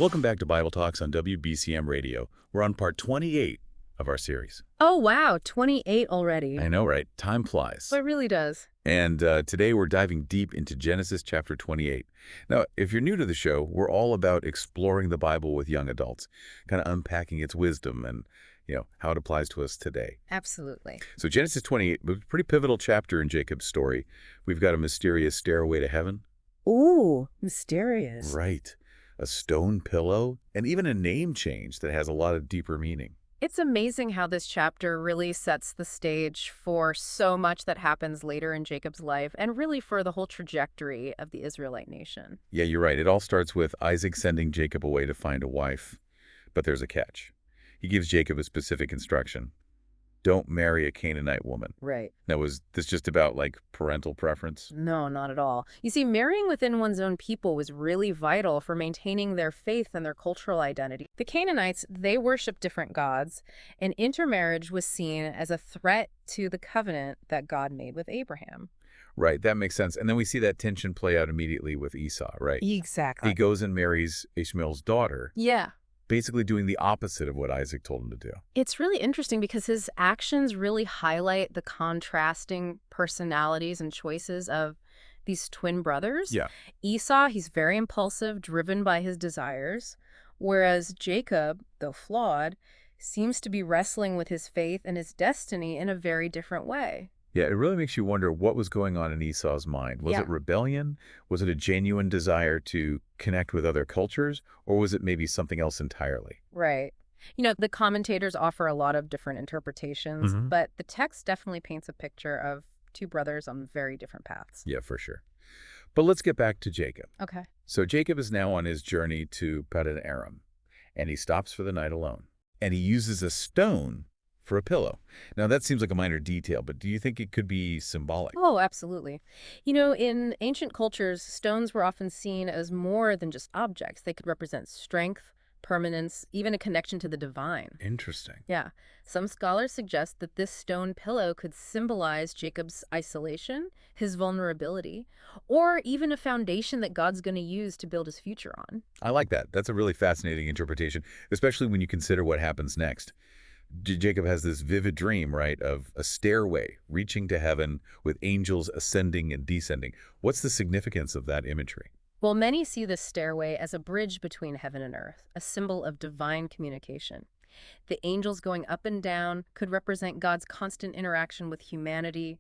Welcome back to Bible Talks on WBCM Radio. We're on part 28 of our series. Oh, wow, 28 already. I know, right? Time flies. It really does. And today we're diving deep into Genesis chapter 28. Now, if you're new to the show, we're all about exploring the Bible with young adults, kind of unpacking its wisdom and, how it applies to us today. Absolutely. So Genesis 28, a pretty pivotal chapter in Jacob's story. We've got a mysterious stairway to heaven. Ooh, mysterious. Right. A stone pillow, and even a name change that has a lot of deeper meaning. It's amazing how this chapter really sets the stage for so much that happens later in Jacob's life and really for the whole trajectory of the Israelite nation. Yeah, you're right. It all starts with Isaac sending Jacob away to find a wife. But there's a catch. He gives Jacob a specific instruction. Don't marry a Canaanite woman. Right. Now, was this just about, parental preference? No, not at all. You see, marrying within one's own people was really vital for maintaining their faith and their cultural identity. The Canaanites, they worshiped different gods, and intermarriage was seen as a threat to the covenant that God made with Abraham. Right, that makes sense. And then we see that tension play out immediately with Esau, right? Exactly. He goes and marries Ishmael's daughter. Yeah. Basically doing the opposite of what Isaac told him to do. It's really interesting because his actions really highlight the contrasting personalities and choices of these twin brothers. Yeah. Esau, he's very impulsive, driven by his desires, whereas Jacob, though flawed, seems to be wrestling with his faith and his destiny in a very different way. Yeah, it really makes you wonder what was going on in Esau's mind. Was it rebellion? Was it a genuine desire to connect with other cultures? Or was it maybe something else entirely? Right. The commentators offer a lot of different interpretations, but the text definitely paints a picture of two brothers on very different paths. Yeah, for sure. But let's get back to Jacob. Okay. So Jacob is now on his journey to Padan Aram, and he stops for the night alone. And he uses a stone for a pillow. Now, that seems like a minor detail, but do you think it could be symbolic? Oh, absolutely. In ancient cultures, stones were often seen as more than just objects. They could represent strength, permanence, even a connection to the divine. Interesting. Yeah. Some scholars suggest that this stone pillow could symbolize Jacob's isolation, his vulnerability, or even a foundation that God's going to use to build his future on. I like that. That's a really fascinating interpretation, especially when you consider what happens next. Jacob has this vivid dream, right, of a stairway reaching to heaven with angels ascending and descending. What's the significance of that imagery? Well, many see this stairway as a bridge between heaven and earth, a symbol of divine communication. The angels going up and down could represent God's constant interaction with humanity,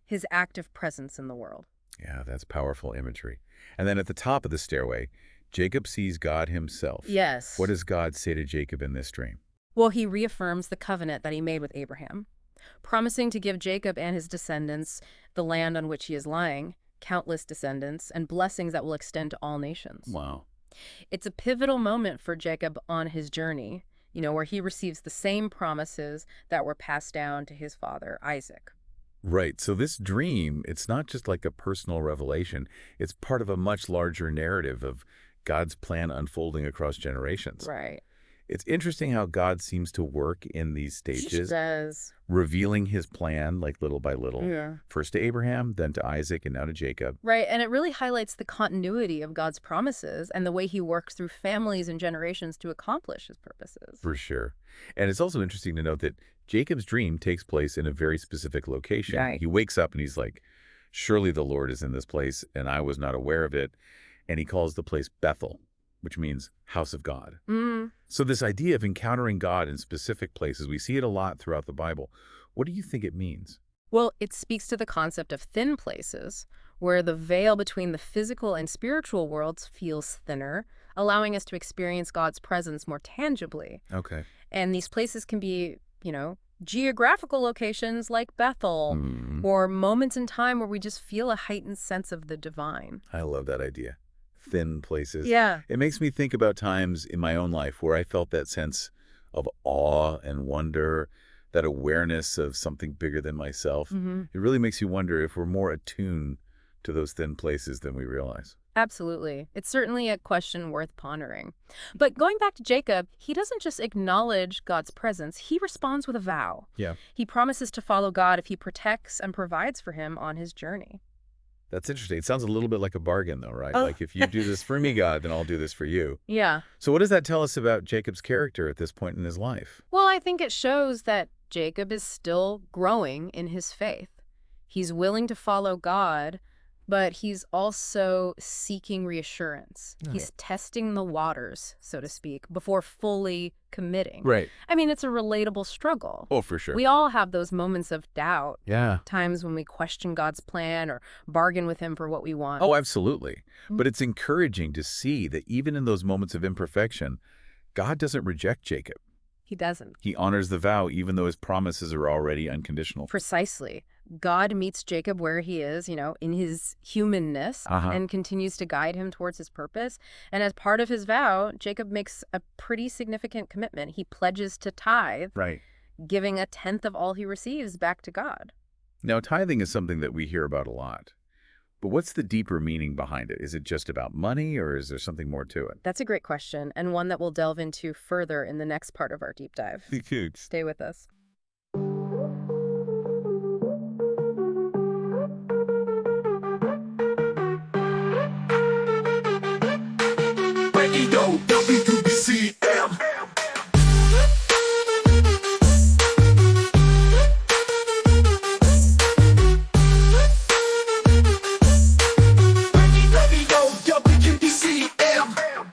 his active presence in the world. Yeah, that's powerful imagery. And then at the top of the stairway, Jacob sees God himself. Yes. What does God say to Jacob in this dream? Well, he reaffirms the covenant that he made with Abraham, promising to give Jacob and his descendants the land on which he is lying, countless descendants, and blessings that will extend to all nations. Wow. It's a pivotal moment for Jacob on his journey, where he receives the same promises that were passed down to his father, Isaac. Right. So this dream, it's not just like a personal revelation. It's part of a much larger narrative of God's plan unfolding across generations. Right. It's interesting how God seems to work in these stages. He does. Revealing his plan, little by little. Yeah. First to Abraham, then to Isaac, and now to Jacob. Right, and it really highlights the continuity of God's promises and the way he works through families and generations to accomplish his purposes. For sure. And it's also interesting to note that Jacob's dream takes place in a very specific location. Right. He wakes up and he's like, surely the Lord is in this place, and I was not aware of it. And he calls the place Bethel, which means house of God. So this idea of encountering God in specific places, we see it a lot throughout the Bible. What do you think it means? Well, it speaks to the concept of thin places, where the veil between the physical and spiritual worlds feels thinner, allowing us to experience God's presence more tangibly. Okay. And these places can be, geographical locations like Bethel, or moments in time where we just feel a heightened sense of the divine. I love that idea. Thin places. Yeah. It makes me think about times in my own life where I felt that sense of awe and wonder, that awareness of something bigger than myself. It really makes you wonder if we're more attuned to those thin places than we realize. Absolutely. It's certainly a question worth pondering. But going back to Jacob, he doesn't just acknowledge God's presence, he responds with a vow. Yeah. He promises to follow God if he protects and provides for him on his journey. That's interesting. It sounds a little bit like a bargain, though, right? Like, if you do this for me, God, then I'll do this for you. Yeah. So what does that tell us about Jacob's character at this point in his life? Well, I think it shows that Jacob is still growing in his faith. He's willing to follow God, but he's also seeking reassurance. Right. He's testing the waters, so to speak, before fully committing. Right. I mean, it's a relatable struggle. Oh, for sure. We all have those moments of doubt, Yeah. times when we question God's plan or bargain with him for what we want. Oh, absolutely. But it's encouraging to see that even in those moments of imperfection, God doesn't reject Jacob. He doesn't. He honors the vow, even though his promises are already unconditional. Precisely. God meets Jacob where he is, in his humanness, and continues to guide him towards his purpose. And as part of his vow, Jacob makes a pretty significant commitment. He pledges to tithe, Right. giving 1/10 of all he receives back to God. Now, tithing is something that we hear about a lot. But what's the deeper meaning behind it? Is it just about money, or is there something more to it? That's a great question, and one that we'll delve into further in the next part of our deep dive. Stay with us. Radio WBCM. Radio WBCM.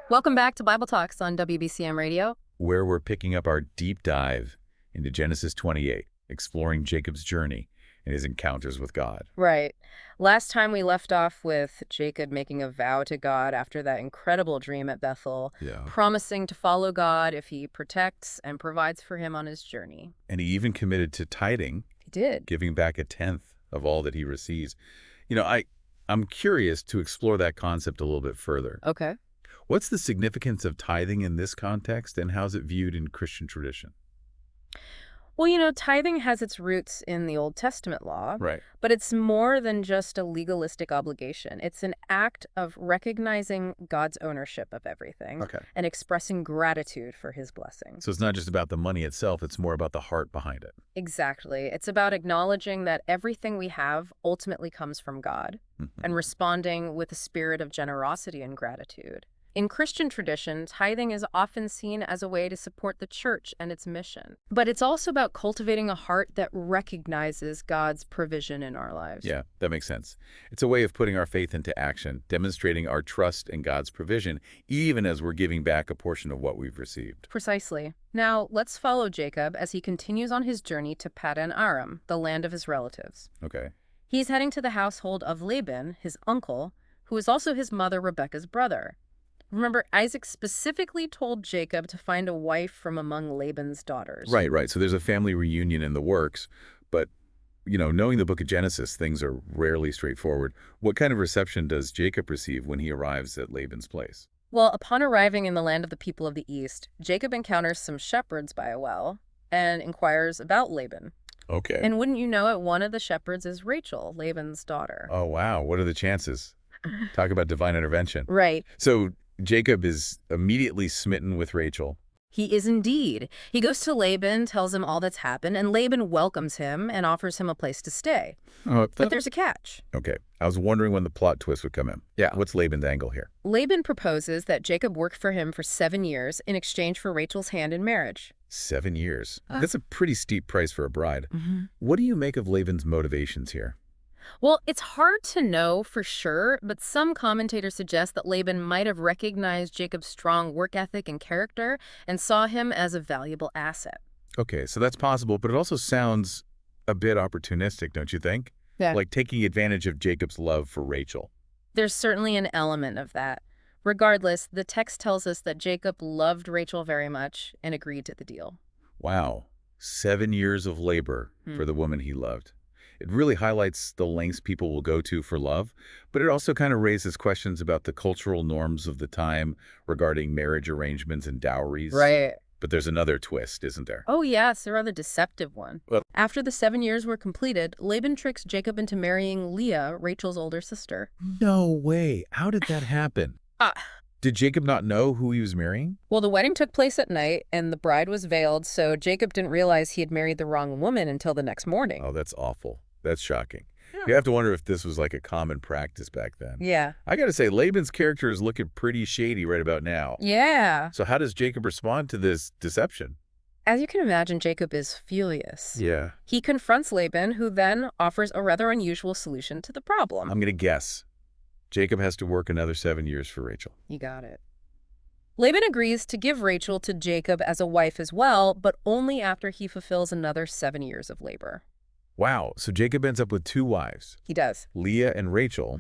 Welcome back to Bible Talks on WBCM Radio. Where we're picking up our deep dive into Genesis 28, exploring Jacob's journey and his encounters with God. Right. Last time we left off with Jacob making a vow to God after that incredible dream at Bethel, Yeah. promising to follow God if he protects and provides for him on his journey. And he even committed to tithing, He did. giving back 1/10 of all that he receives. I'm curious to explore that concept a little bit further. Okay. What's the significance of tithing in this context, and how's it viewed in Christian tradition? Well, tithing has its roots in the Old Testament law, Right. but it's more than just a legalistic obligation. It's an act of recognizing God's ownership of everything Okay. and expressing gratitude for his blessings. So it's not just about the money itself, it's more about the heart behind it. Exactly. It's about acknowledging that everything we have ultimately comes from God and responding with a spirit of generosity and gratitude. In Christian tradition, tithing is often seen as a way to support the church and its mission. But it's also about cultivating a heart that recognizes God's provision in our lives. Yeah, that makes sense. It's a way of putting our faith into action, demonstrating our trust in God's provision, even as we're giving back a portion of what we've received. Precisely. Now, let's follow Jacob as he continues on his journey to Paddan Aram, the land of his relatives. Okay. He's heading to the household of Laban, his uncle, who is also his mother Rebekah's brother. Remember, Isaac specifically told Jacob to find a wife from among Laban's daughters. Right. So there's a family reunion in the works, but, knowing the book of Genesis, things are rarely straightforward. What kind of reception does Jacob receive when he arrives at Laban's place? Well, upon arriving in the land of the people of the East, Jacob encounters some shepherds by a well and inquires about Laban. Okay. And wouldn't you know it, one of the shepherds is Rachel, Laban's daughter. Oh, wow. What are the chances? Talk about divine intervention. Right. So Jacob is immediately smitten with Rachel. He is indeed. He goes to Laban, tells him all that's happened, and Laban welcomes him and offers him a place to stay. But there's a catch. Okay. I was wondering when the plot twist would come in. Yeah. What's Laban's angle here? Laban proposes that Jacob work for him for 7 years in exchange for Rachel's hand in marriage. 7 years. That's a pretty steep price for a bride. Mm-hmm. What do you make of Laban's motivations here? Well, it's hard to know for sure, but some commentators suggest that Laban might have recognized Jacob's strong work ethic and character and saw him as a valuable asset. Okay, so that's possible, but it also sounds a bit opportunistic, don't you think? Yeah. Like taking advantage of Jacob's love for Rachel. There's certainly an element of that. Regardless, the text tells us that Jacob loved Rachel very much and agreed to the deal. Wow. 7 years of labor for the woman he loved. It really highlights the lengths people will go to for love, but it also kind of raises questions about the cultural norms of the time regarding marriage arrangements and dowries. Right. But there's another twist, isn't there? Oh, yes, there are the deceptive one. Well- After the 7 years were completed, Laban tricks Jacob into marrying Leah, Rachel's older sister. No way. How did that happen? Did Jacob not know who he was marrying? Well, the wedding took place at night, and the bride was veiled, so Jacob didn't realize he had married the wrong woman until the next morning. Oh, that's awful. That's shocking. You have to wonder if this was like a common practice back then. Yeah. I got to say, Laban's character is looking pretty shady right about now. Yeah. So how does Jacob respond to this deception? As you can imagine, Jacob is furious. Yeah. He confronts Laban, who then offers a rather unusual solution to the problem. I'm going to guess. Jacob has to work another 7 years for Rachel. You got it. Laban agrees to give Rachel to Jacob as a wife as well, but only after he fulfills another 7 years of labor. Wow. So Jacob ends up with 2 wives, He does. Leah and Rachel,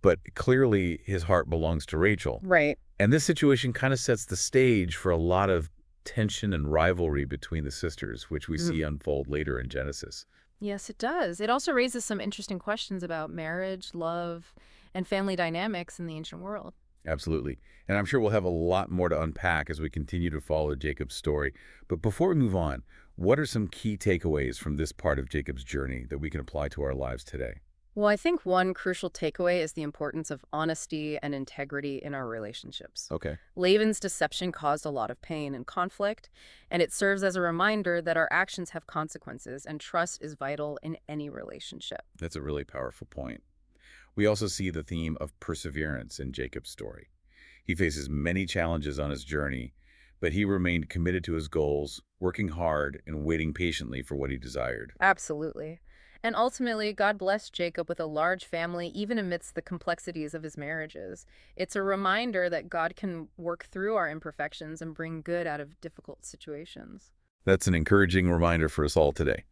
but clearly his heart belongs to Rachel. Right. And this situation kind of sets the stage for a lot of tension and rivalry between the sisters, which we see unfold later in Genesis. Yes, it does. It also raises some interesting questions about marriage, love, and family dynamics in the ancient world. Absolutely. And I'm sure we'll have a lot more to unpack as we continue to follow Jacob's story. But before we move on, what are some key takeaways from this part of Jacob's journey that we can apply to our lives today? Well, I think one crucial takeaway is the importance of honesty and integrity in our relationships. Okay. Laban's deception caused a lot of pain and conflict, and it serves as a reminder that our actions have consequences, and trust is vital in any relationship. That's a really powerful point. We also see the theme of perseverance in Jacob's story. He faces many challenges on his journey, but he remained committed to his goals, working hard and waiting patiently for what he desired. Absolutely. And ultimately, God blessed Jacob with a large family, even amidst the complexities of his marriages. It's a reminder that God can work through our imperfections and bring good out of difficult situations. That's an encouraging reminder for us all today.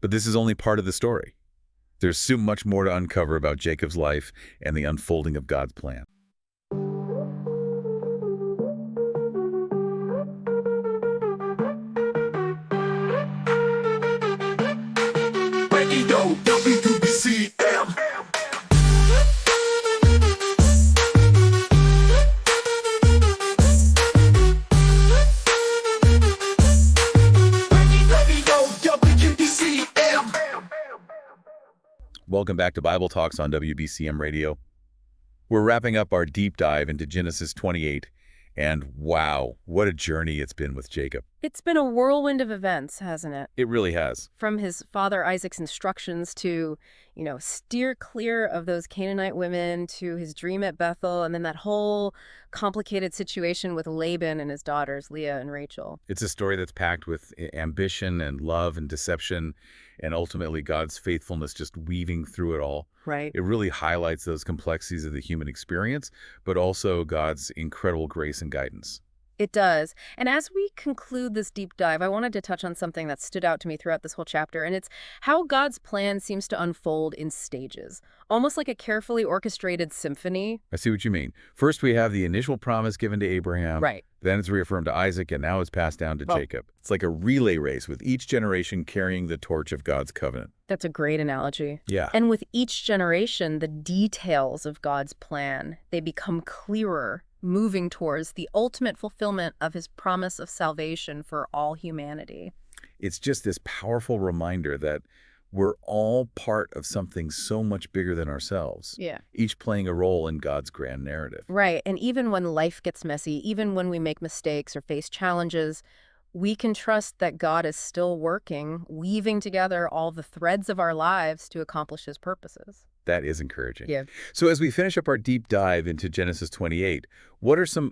But this is only part of the story. There's so much more to uncover about Jacob's life and the unfolding of God's plan. Radio WBCM. Radio WBCM. Welcome back to Bible Talks on WBCM Radio. We're wrapping up our deep dive into Genesis 28, and wow, what a journey it's been with Jacob. It's been a whirlwind of events, hasn't it? It really has. From his father Isaac's instructions to, steer clear of those Canaanite women, to his dream at Bethel, and then that whole complicated situation with Laban and his daughters, Leah and Rachel. It's a story that's packed with ambition and love and deception, and ultimately God's faithfulness just weaving through it all. Right. It really highlights those complexities of the human experience, but also God's incredible grace and guidance. It does. And as we conclude this deep dive, I wanted to touch on something that stood out to me throughout this whole chapter, and it's how God's plan seems to unfold in stages, almost like a carefully orchestrated symphony. I see what you mean. First, we have the initial promise given to Abraham. Right. Then it's reaffirmed to Isaac, and now it's passed down to Jacob. It's like a relay race with each generation carrying the torch of God's covenant. That's a great analogy. Yeah. And with each generation, the details of God's plan, they become clearer, moving towards the ultimate fulfillment of his promise of salvation for all humanity. It's just this powerful reminder that we're all part of something so much bigger than ourselves. Yeah. Each playing a role in God's grand narrative. Right. And even when life gets messy, even when we make mistakes or face challenges, we can trust that God is still working, weaving together all the threads of our lives to accomplish his purposes. That is encouraging. Yeah. So as we finish up our deep dive into Genesis 28, what are some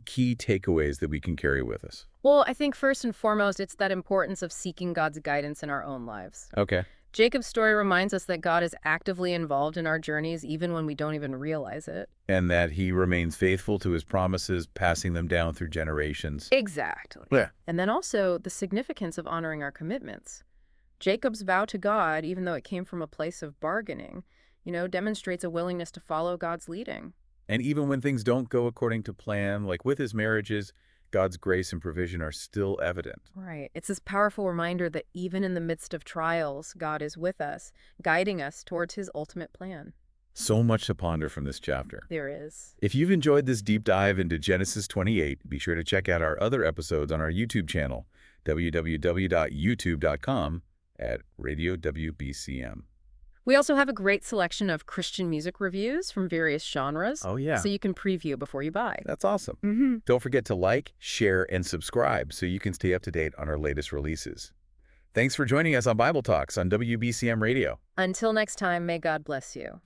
key takeaways that we can carry with us? Well, I think first and foremost, it's that importance of seeking God's guidance in our own lives. Okay. Jacob's story reminds us that God is actively involved in our journeys, even when we don't even realize it. And that he remains faithful to his promises, passing them down through generations. Exactly. Yeah. And then also the significance of honoring our commitments. Jacob's vow to God, even though it came from a place of bargaining, demonstrates a willingness to follow God's leading. And even when things don't go according to plan, like with his marriages, God's grace and provision are still evident. Right. It's this powerful reminder that even in the midst of trials, God is with us, guiding us towards his ultimate plan. So much to ponder from this chapter. There is. If you've enjoyed this deep dive into Genesis 28, be sure to check out our other episodes on our YouTube channel, www.youtube.com at Radio WBCM. We also have a great selection of Christian music reviews from various genres. Oh, yeah. So you can preview before you buy. That's awesome. Don't forget to like, share, and subscribe so you can stay up to date on our latest releases. Thanks for joining us on Bible Talks on WBCM Radio. Until next time, may God bless you.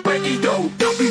Radio WBCM.